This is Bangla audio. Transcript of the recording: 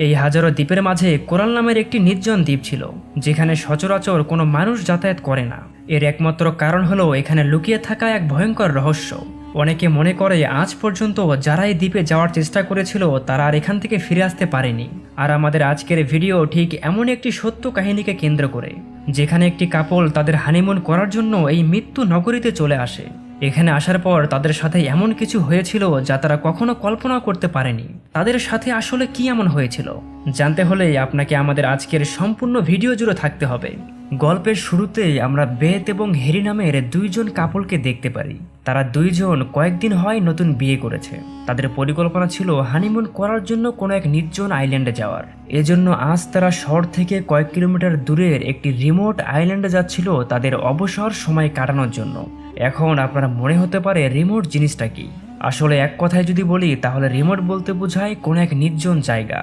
এই হাজারো দ্বীপের মাঝে কোরাল নামের একটি নির্জন দ্বীপ ছিল, যেখানে সচরাচর কোনো মানুষ যাতায়াত করে না। এর একমাত্র কারণ হলো এখানে লুকিয়ে থাকা এক ভয়ঙ্কর রহস্য। অনেকে মনে করে আজ পর্যন্ত যারা এই দ্বীপে যাওয়ার চেষ্টা করেছিল তারা আর এখান থেকে ফিরে আসতে পারেনি। আর আমাদের আজকের ভিডিও ঠিক এমন একটি সত্য কাহিনীকে কেন্দ্র করে, যেখানে একটি কাপল তাদের হানিমুন করার জন্য এই মৃত্যু নগরীতে চলে আসে। এখানে আসার পর তাদের সাথে এমন কিছু হয়েছিল যা তারা কখনো কল্পনা করতে পারেনি। তাদের সাথে আসলে কি এমন হয়েছিল জানতে হলে আপনাকে আমাদের আজকের সম্পূর্ণ ভিডিও জুড়ে থাকতে হবে। গল্পের শুরুতেই আমরা বেথ এবং হ্যারি নামের দুইজন কাপলকে দেখতে পারি। তারা দুইজন কয়েকদিন হয় নতুন বিয়ে করেছে। তাদের পরিকল্পনা ছিল হানিমুন করার জন্য কোনো এক নির্জন আইল্যান্ডে যাওয়ার। এজন্য আজ তারা শহর থেকে কয়েক কিলোমিটার দূরের একটি রিমোট আইল্যান্ডে যাচ্ছিল তাদের অবসর সময় কাটানোর জন্য। এখন আপনার মনে হতে পারে রিমোট জিনিসটা কি? আসলে এক কথায় যদি বলি তাহলে রিমোট বলতে বোঝায় কোনো এক নির্জন জায়গা,